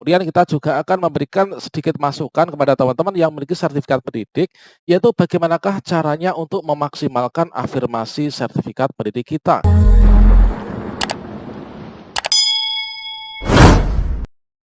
Kemudian kita juga akan memberikan sedikit masukan kepada teman-teman yang memiliki sertifikat pendidik, yaitu bagaimanakah caranya untuk memaksimalkan afirmasi sertifikat pendidik kita.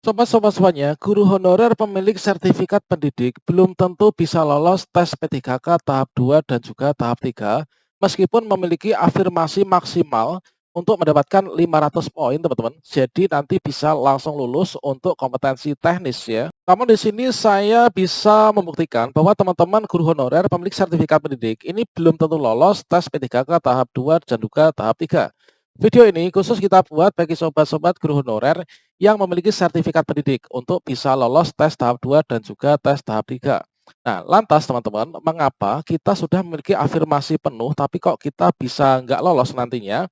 Sobat-sobat semuanya, guru honorer pemilik sertifikat pendidik belum tentu bisa lolos tes P3K tahap 2 dan juga tahap 3, meskipun memiliki afirmasi maksimal untuk mendapatkan 500 poin, teman-teman. Jadi nanti bisa langsung lulus untuk kompetensi teknis ya. Namun di sini saya bisa membuktikan bahwa teman-teman guru honorer pemilik sertifikat pendidik ini belum tentu lolos tes P3K tahap 2 dan juga tahap 3. Video ini khusus kita buat bagi sobat-sobat guru honorer yang memiliki sertifikat pendidik untuk bisa lolos tes tahap 2 dan juga tes tahap 3. Nah, lantas teman-teman, mengapa kita sudah memiliki afirmasi penuh tapi kok kita bisa nggak lolos nantinya?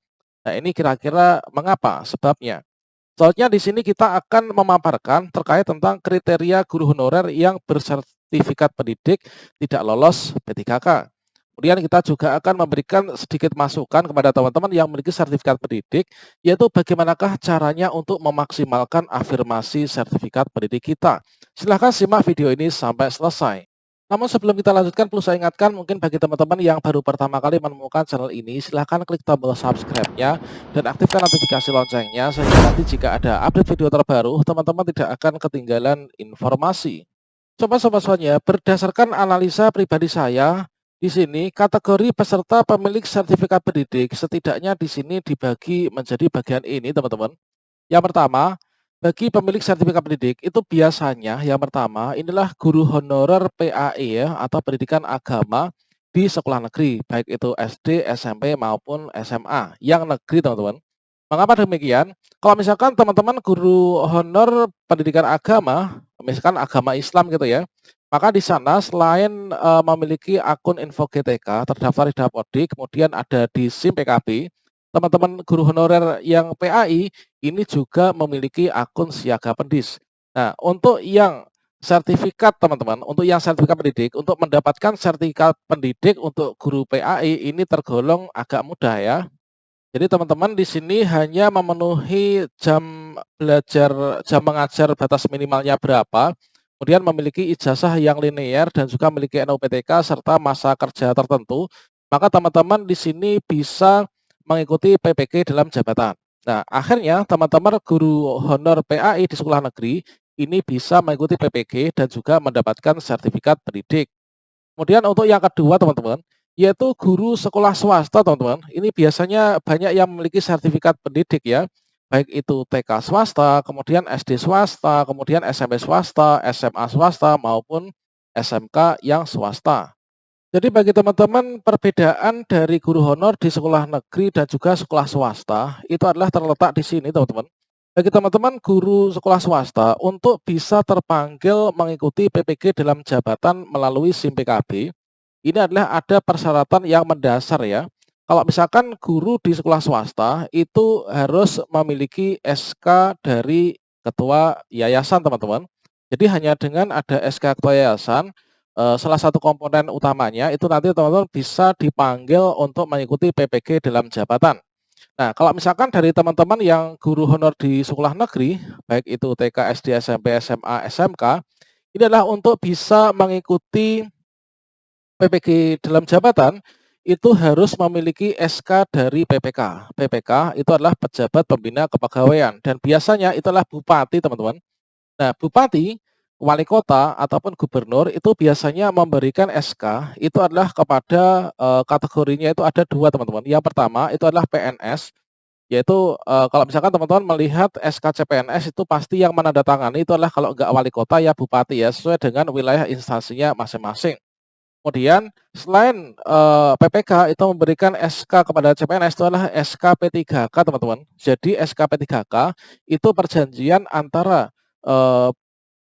Nah, ini kira-kira mengapa sebabnya? Soalnya di sini kita akan memaparkan terkait tentang kriteria guru honorer yang bersertifikat pendidik tidak lolos P3K. Kemudian kita juga akan memberikan sedikit masukan kepada teman-teman yang memiliki sertifikat pendidik, yaitu bagaimanakah caranya untuk memaksimalkan afirmasi sertifikat pendidik kita. Silahkan simak video ini sampai selesai. Namun sebelum kita lanjutkan, perlu saya ingatkan mungkin bagi teman-teman yang baru pertama kali menemukan channel ini, silahkan klik tombol subscribe-nya dan aktifkan notifikasi loncengnya, sehingga nanti jika ada update video terbaru, teman-teman tidak akan ketinggalan informasi. Sobat-sobat semuanya, berdasarkan analisa pribadi saya, di sini kategori peserta pemilik sertifikat pendidik setidaknya di sini dibagi menjadi bagian ini, teman-teman. Yang pertama, bagi pemilik sertifikat pendidik itu biasanya yang pertama inilah guru honorer PAE ya atau pendidikan agama di sekolah negeri, baik itu SD, SMP maupun SMA yang negeri, teman-teman. Mengapa demikian? Kalau misalkan teman-teman guru honor pendidikan agama, misalkan agama Islam gitu ya, maka di sana selain memiliki akun info GTK terdaftar di Dapodik, kemudian ada di SIM PKB, teman-teman guru honorer yang PAI ini juga memiliki akun Siaga Pendis. Nah, untuk yang sertifikat teman-teman, untuk yang sertifikat pendidik, untuk mendapatkan sertifikat pendidik untuk guru PAI ini tergolong agak mudah ya. Jadi teman-teman di sini hanya memenuhi jam belajar, jam mengajar batas minimalnya berapa, kemudian memiliki ijazah yang linear dan juga memiliki NUPTK serta masa kerja tertentu, maka teman-teman di sini bisa mengikuti PPG dalam jabatan. Nah, akhirnya teman-teman guru honor PAI di sekolah negeri ini bisa mengikuti PPG dan juga mendapatkan sertifikat pendidik. Kemudian untuk yang kedua teman-teman, yaitu guru sekolah swasta teman-teman. Ini biasanya banyak yang memiliki sertifikat pendidik ya. Baik itu TK swasta, kemudian SD swasta, kemudian SMP swasta, SMA swasta, maupun SMK yang swasta. Jadi bagi teman-teman perbedaan dari guru honor di sekolah negeri dan juga sekolah swasta itu adalah terletak di sini teman-teman. Bagi teman-teman guru sekolah swasta untuk bisa terpanggil mengikuti PPG dalam jabatan melalui SIM PKB, ini adalah ada persyaratan yang mendasar ya. Kalau misalkan guru di sekolah swasta itu harus memiliki SK dari ketua yayasan teman-teman. Jadi hanya dengan ada SK ketua yayasan, salah satu komponen utamanya itu nanti teman-teman bisa dipanggil untuk mengikuti PPG dalam jabatan. Nah, kalau misalkan dari teman-teman yang guru honor di sekolah negeri, baik itu TK, SD, SMP, SMA, SMK, ini adalah untuk bisa mengikuti PPG dalam jabatan, itu harus memiliki SK dari PPK. PPK itu adalah pejabat pembina kepegawaian dan biasanya itu adalah bupati, teman-teman. Nah, bupati, wali kota ataupun gubernur itu biasanya memberikan SK itu adalah kepada kategorinya itu ada dua, teman-teman. Yang pertama itu adalah PNS, yaitu kalau misalkan teman-teman melihat SK CPNS itu pasti yang menandatangani itu adalah kalau enggak wali kota ya bupati ya, sesuai dengan wilayah instansinya masing-masing. Kemudian selain PPK itu memberikan SK kepada CPNS itu adalah SK P3K, teman-teman. Jadi SK P3K itu perjanjian antara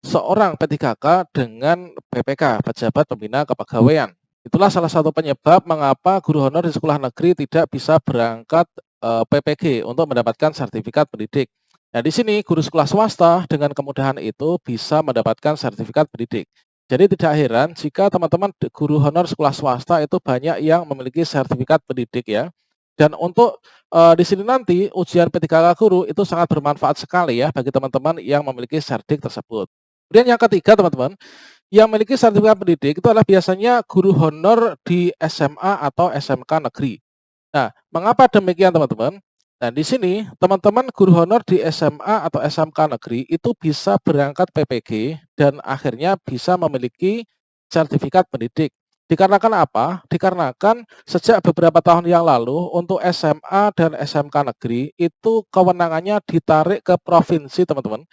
seorang P3K dengan PPK, pejabat pembina kepegawaian. Itulah salah satu penyebab mengapa guru honor di sekolah negeri tidak bisa berangkat PPG untuk mendapatkan sertifikat pendidik. Nah, di sini guru sekolah swasta dengan kemudahan itu bisa mendapatkan sertifikat pendidik. Jadi tidak heran jika teman-teman guru honor sekolah swasta itu banyak yang memiliki sertifikat pendidik ya. Dan untuk, di sini nanti ujian P3K Guru itu sangat bermanfaat sekali ya bagi teman-teman yang memiliki serdik tersebut. Kemudian yang ketiga teman-teman, yang memiliki sertifikat pendidik itu adalah biasanya guru honor di SMA atau SMK negeri. Nah, mengapa demikian teman-teman? Nah, di sini teman-teman guru honor di SMA atau SMK negeri itu bisa berangkat PPG dan akhirnya bisa memiliki sertifikat pendidik. Dikarenakan apa? Dikarenakan sejak beberapa tahun yang lalu untuk SMA dan SMK negeri itu kewenangannya ditarik ke provinsi teman-teman.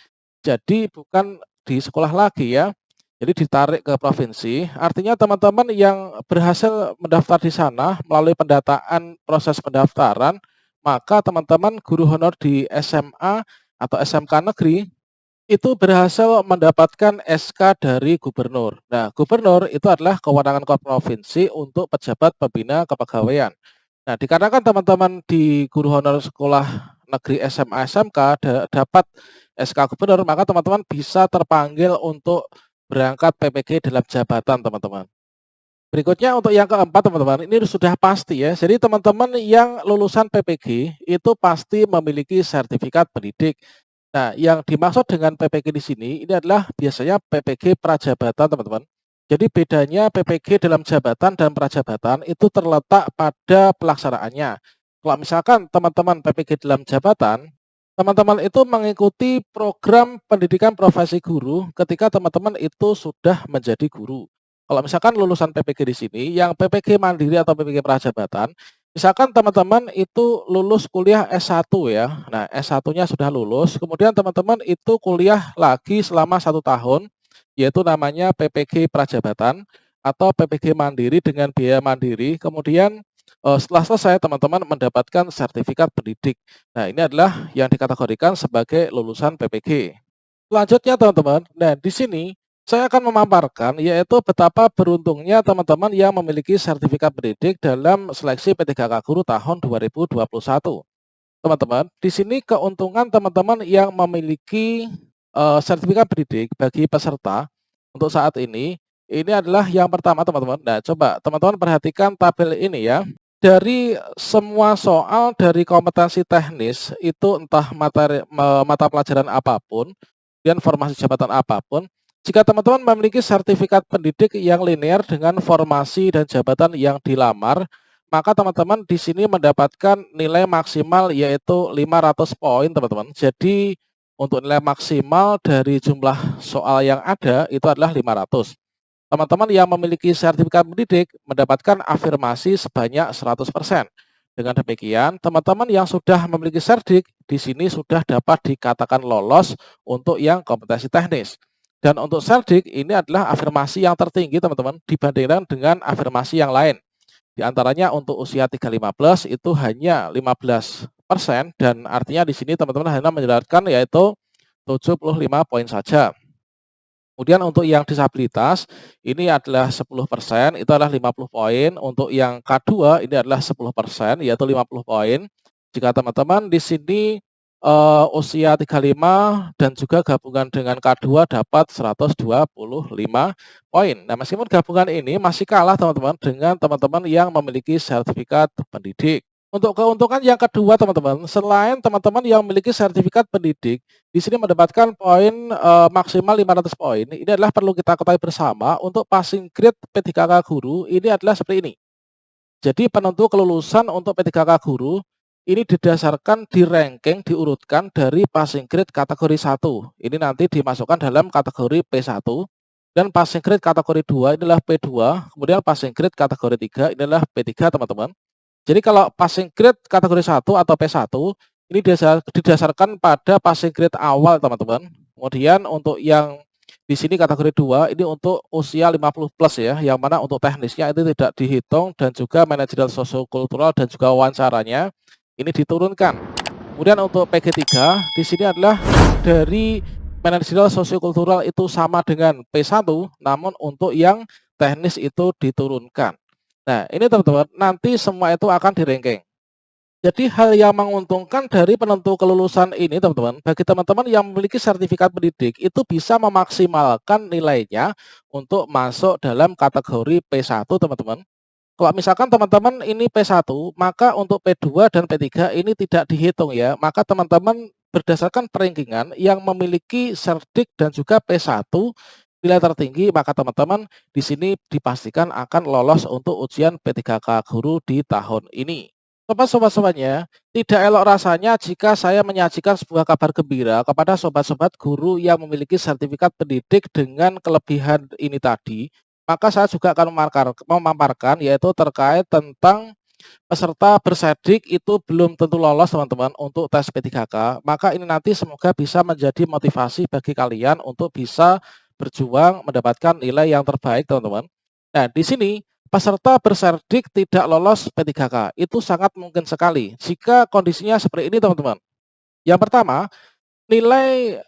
Jadi bukan di sekolah lagi ya. Jadi ditarik ke provinsi, artinya teman-teman yang berhasil mendaftar di sana melalui pendataan proses pendaftaran, maka teman-teman guru honor di SMA atau SMK negeri itu berhasil mendapatkan SK dari gubernur. Nah, gubernur itu adalah kewenangan provinsi untuk pejabat pembina kepegawaian. Nah, dikarenakan teman-teman di guru honor sekolah negeri SMA SMK dapat SK gubernur, maka teman-teman bisa terpanggil untuk berangkat PPG dalam jabatan, teman-teman. Berikutnya untuk yang keempat, teman-teman, ini sudah pasti ya. Jadi teman-teman yang lulusan PPG itu pasti memiliki sertifikat pendidik. Nah, yang dimaksud dengan PPG di sini ini adalah biasanya PPG prajabatan, teman-teman. Jadi bedanya PPG dalam jabatan dan prajabatan itu terletak pada pelaksanaannya. Kalau misalkan teman-teman PPG dalam jabatan, teman-teman itu mengikuti program pendidikan profesi guru ketika teman-teman itu sudah menjadi guru. Kalau misalkan lulusan PPG di sini, yang PPG mandiri atau PPG prajabatan, misalkan teman-teman itu lulus kuliah S1 ya. Nah, S1-nya sudah lulus, kemudian teman-teman itu kuliah lagi selama 1 tahun, yaitu namanya PPG prajabatan atau PPG mandiri dengan biaya mandiri. Kemudian setelah selesai teman-teman mendapatkan sertifikat pendidik. Nah, ini adalah yang dikategorikan sebagai lulusan PPG. Selanjutnya teman-teman, nah di sini saya akan memaparkan yaitu betapa beruntungnya teman-teman yang memiliki sertifikat pendidik dalam seleksi P3K Guru tahun 2021. Teman-teman, di sini keuntungan teman-teman yang memiliki sertifikat pendidik bagi peserta untuk saat ini adalah yang pertama teman-teman. Nah, coba teman-teman perhatikan tabel ini ya. Dari semua soal dari kompetensi teknis itu entah mata pelajaran apapun dan formasi jabatan apapun, jika teman-teman memiliki sertifikat pendidik yang linear dengan formasi dan jabatan yang dilamar, maka teman-teman di sini mendapatkan nilai maksimal yaitu 500 poin, teman-teman. Jadi untuk nilai maksimal dari jumlah soal yang ada itu adalah 500. Teman-teman yang memiliki sertifikat pendidik mendapatkan afirmasi sebanyak 100%. Dengan demikian, teman-teman yang sudah memiliki serdik di sini sudah dapat dikatakan lolos untuk yang kompetensi teknis. Dan untuk serdik ini adalah afirmasi yang tertinggi teman-teman dibandingkan dengan afirmasi yang lain. Di antaranya untuk usia 3-15 itu hanya 15% dan artinya di sini teman-teman hanya menjelaskan yaitu 75 poin saja. Kemudian untuk yang disabilitas ini adalah 10%, itu adalah 50 poin. Untuk yang K2 ini adalah 10%, yaitu 50 poin. Jika teman-teman di sini usia 35 dan juga gabungan dengan K2 dapat 125 poin. Nah, meskipun gabungan ini masih kalah teman-teman dengan teman-teman yang memiliki sertifikat pendidik. Untuk keuntungan yang kedua teman-teman, selain teman-teman yang memiliki sertifikat pendidik, di sini mendapatkan poin maksimal 500 poin. Ini adalah perlu kita ketahui bersama untuk passing grade P3K Guru ini adalah seperti ini. Jadi penentu kelulusan untuk P3K Guru ini didasarkan di ranking diurutkan dari passing grade kategori 1. Ini nanti dimasukkan dalam kategori P1 dan passing grade kategori 2 adalah P2, kemudian passing grade kategori 3 ini adalah P3 teman-teman. Jadi kalau passing grade kategori 1 atau P1 ini didasarkan pada passing grade awal teman-teman. Kemudian untuk yang di sini kategori 2 ini untuk usia 50 plus ya, yang mana untuk teknisnya itu tidak dihitung dan juga manajerial sosiokultural dan juga wawancaranya ini diturunkan. Kemudian untuk PG3 di sini adalah dari manajerial sosiokultural itu sama dengan P1, namun untuk yang teknis itu diturunkan. Nah, ini teman-teman, nanti semua itu akan di-ranking. Jadi hal yang menguntungkan dari penentu kelulusan ini teman-teman, bagi teman-teman yang memiliki sertifikat pendidik itu bisa memaksimalkan nilainya untuk masuk dalam kategori P1 teman-teman. Kalau misalkan teman-teman ini P1, maka untuk P2 dan P3 ini tidak dihitung ya. Maka teman-teman berdasarkan perankingan yang memiliki Cerdik dan juga P1 nilai tertinggi, maka teman-teman di sini dipastikan akan lolos untuk ujian P3K Guru di tahun ini. Sobat-sobat-sobatnya, tidak elok rasanya jika saya menyajikan sebuah kabar gembira kepada sobat-sobat guru yang memiliki sertifikat pendidik dengan kelebihan ini tadi, maka saya juga akan memaparkan yaitu terkait tentang peserta bersedik itu belum tentu lolos teman-teman untuk tes P3K. Maka ini nanti semoga bisa menjadi motivasi bagi kalian untuk bisa berjuang mendapatkan nilai yang terbaik teman-teman. Nah, di sini peserta bersedik tidak lolos P3K itu sangat mungkin sekali jika kondisinya seperti ini teman-teman. Yang pertama, nilai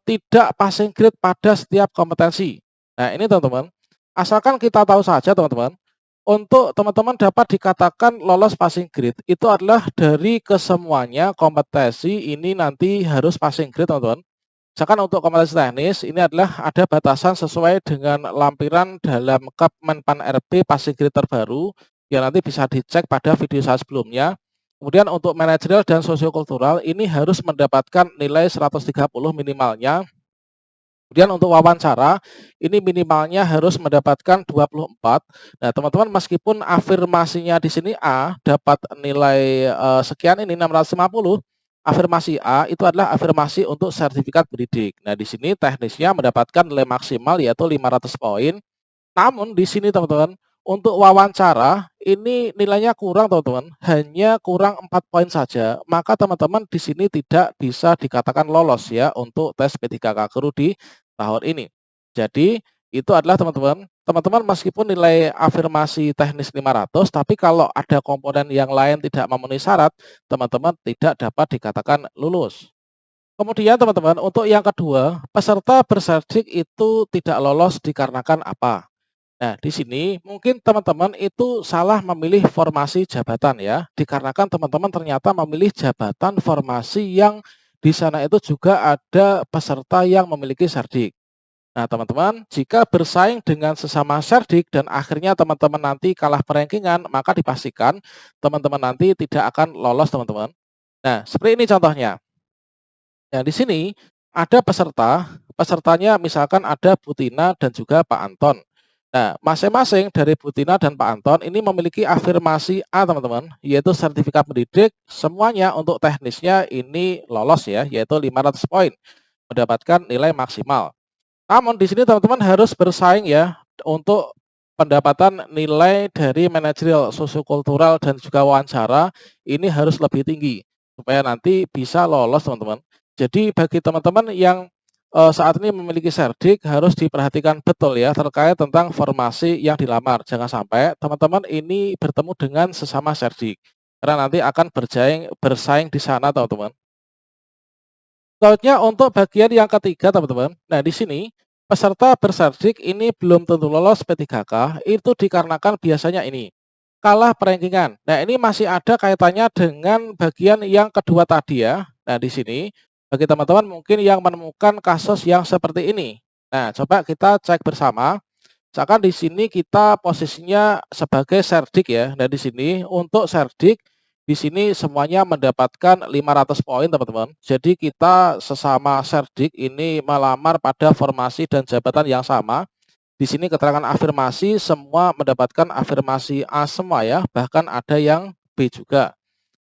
tidak passing grade pada setiap kompetensi. Nah, ini teman-teman, asalkan kita tahu saja teman-teman, untuk teman-teman dapat dikatakan lolos passing grade itu adalah dari kesemuanya kompetensi ini nanti harus passing grade teman-teman. Misalkan untuk kompetensi teknis ini adalah ada batasan sesuai dengan lampiran dalam Kemenpan RB passing grade terbaru yang nanti bisa dicek pada video saya sebelumnya. Kemudian untuk manajerial dan sosiokultural ini harus mendapatkan nilai 130 minimalnya. Kemudian untuk wawancara, ini minimalnya harus mendapatkan 24. Nah, teman-teman meskipun afirmasinya di sini A dapat nilai sekian ini 650, afirmasi A itu adalah afirmasi untuk sertifikat pendidik. Nah, di sini teknisnya mendapatkan nilai maksimal yaitu 500 poin. Namun di sini teman-teman, untuk wawancara ini nilainya kurang teman-teman, hanya kurang 4 poin saja. Maka teman-teman di sini tidak bisa dikatakan lolos ya untuk tes P3K Guru di tahun ini. Jadi itu adalah teman-teman meskipun nilai afirmasi teknis 500, tapi kalau ada komponen yang lain tidak memenuhi syarat, teman-teman tidak dapat dikatakan lulus. Kemudian teman-teman, untuk yang kedua, peserta bersedik itu tidak lolos dikarenakan apa? Nah, di sini mungkin teman-teman itu salah memilih formasi jabatan ya, dikarenakan teman-teman ternyata memilih jabatan formasi yang di sana itu juga ada peserta yang memiliki serdik. Nah, teman-teman, jika bersaing dengan sesama serdik dan akhirnya teman-teman nanti kalah perankingan, maka dipastikan teman-teman nanti tidak akan lolos, teman-teman. Nah, seperti ini contohnya. Nah, di sini ada pesertanya misalkan ada Bu Tina dan juga Pak Anton. Nah, masing-masing dari Bu Tina dan Pak Anton ini memiliki afirmasi A, teman-teman, yaitu sertifikat pendidik, semuanya untuk teknisnya ini lolos ya, yaitu 500 poin, mendapatkan nilai maksimal. Namun di sini teman-teman harus bersaing ya untuk pendapatan nilai dari manajerial, sosiokultural dan juga wawancara ini harus lebih tinggi supaya nanti bisa lolos teman-teman. Jadi bagi teman-teman yang saat ini memiliki serdik harus diperhatikan betul ya terkait tentang formasi yang dilamar. Jangan sampai teman-teman ini bertemu dengan sesama serdik karena nanti akan bersaing di sana teman-teman. Selanjutnya untuk bagian yang ketiga teman-teman. Nah, di sini peserta berserdik ini belum tentu lolos P3K itu dikarenakan biasanya ini kalah perankingan. Nah, ini masih ada kaitannya dengan bagian yang kedua tadi ya. Nah, di sini bagi teman-teman mungkin yang menemukan kasus yang seperti ini. Nah, coba kita cek bersama. Misalkan di sini kita posisinya sebagai serdik ya. Nah, di sini untuk serdik di sini semuanya mendapatkan 500 poin teman-teman. Jadi kita sesama serdik ini melamar pada formasi dan jabatan yang sama. Di sini keterangan afirmasi semua mendapatkan afirmasi A semua ya, bahkan ada yang B juga.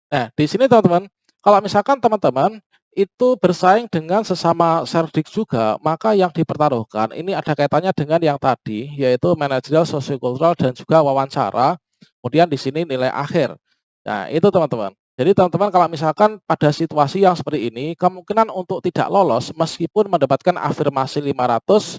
Nah, di sini teman-teman, kalau misalkan teman-teman itu bersaing dengan sesama serdik juga, maka yang dipertaruhkan ini ada kaitannya dengan yang tadi, yaitu manajerial, sosiokultural, dan juga wawancara. Kemudian di sini nilai akhir. Nah, itu teman-teman. Jadi teman-teman kalau misalkan pada situasi yang seperti ini, kemungkinan untuk tidak lolos meskipun mendapatkan afirmasi 500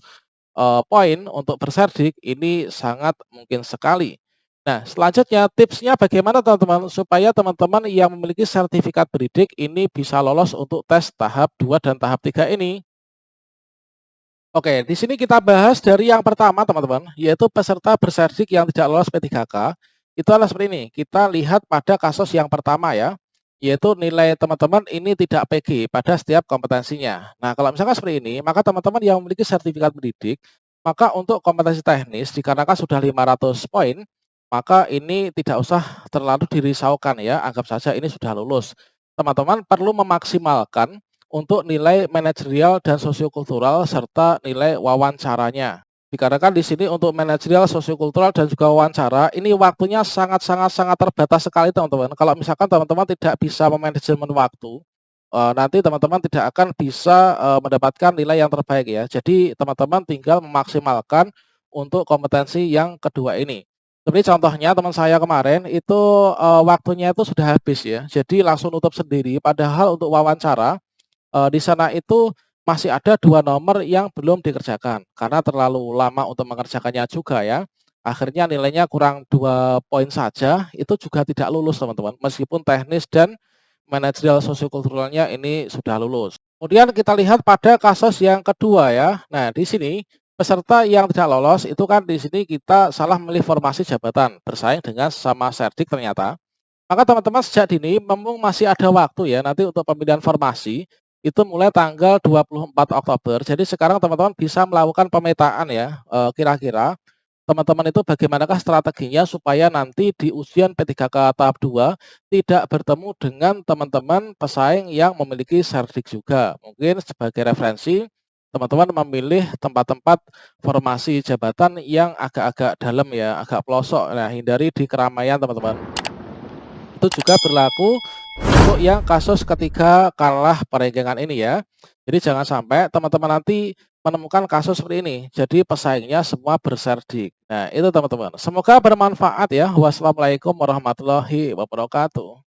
poin untuk berserdik ini sangat mungkin sekali. Nah, selanjutnya tipsnya bagaimana teman-teman supaya teman-teman yang memiliki sertifikat pendidik ini bisa lolos untuk tes tahap 2 dan tahap 3 ini. Oke, di sini kita bahas dari yang pertama teman-teman, yaitu peserta berserdik yang tidak lolos P3K. Itu adalah seperti ini, kita lihat pada kasus yang pertama ya, yaitu nilai teman-teman ini tidak PG pada setiap kompetensinya. Nah, kalau misalkan seperti ini, maka teman-teman yang memiliki sertifikat pendidik, maka untuk kompetensi teknis dikarenakan sudah 500 poin, maka ini tidak usah terlalu dirisaukan ya, anggap saja ini sudah lulus. Teman-teman perlu memaksimalkan untuk nilai manajerial dan sosiokultural serta nilai wawancaranya. Dikarenakan di sini untuk manajerial, sosiokultural, dan juga wawancara, ini waktunya sangat terbatas sekali teman-teman. Kalau misalkan teman-teman tidak bisa memanajemen waktu, nanti teman-teman tidak akan bisa, mendapatkan nilai yang terbaik ya. Jadi teman-teman tinggal memaksimalkan untuk kompetensi yang kedua ini. Seperti contohnya teman saya kemarin itu, waktunya itu sudah habis ya, jadi langsung nutup sendiri. Padahal untuk wawancara, di sana itu masih ada 2 nomor yang belum dikerjakan, karena terlalu lama untuk mengerjakannya juga ya. Akhirnya nilainya kurang 2 poin saja, itu juga tidak lulus teman-teman, meskipun teknis dan manajerial sosiokulturalnya ini sudah lulus. Kemudian kita lihat pada kasus yang kedua ya. Nah, di sini peserta yang tidak lolos itu kan di sini kita salah memilih formasi jabatan, bersaing dengan sesama serdik ternyata. Maka teman-teman sejak dini mumpung masih ada waktu ya nanti untuk pemilihan formasi, itu mulai tanggal 24 Oktober. Jadi sekarang teman-teman bisa melakukan pemetaan ya, kira-kira teman-teman itu bagaimanakah strateginya supaya nanti di ujian P3K tahap 2 tidak bertemu dengan teman-teman pesaing yang memiliki serdik juga. Mungkin sebagai referensi, teman-teman memilih tempat-tempat formasi jabatan yang agak-agak dalam ya, agak pelosok. Nah, hindari di keramaian teman-teman. Itu juga berlaku untuk yang kasus ketika kalah perenggangan ini ya. Jadi jangan sampai teman-teman nanti menemukan kasus seperti ini. Jadi pesaingnya semua berserdik. Nah, itu teman-teman. Semoga bermanfaat ya. Wassalamualaikum warahmatullahi wabarakatuh.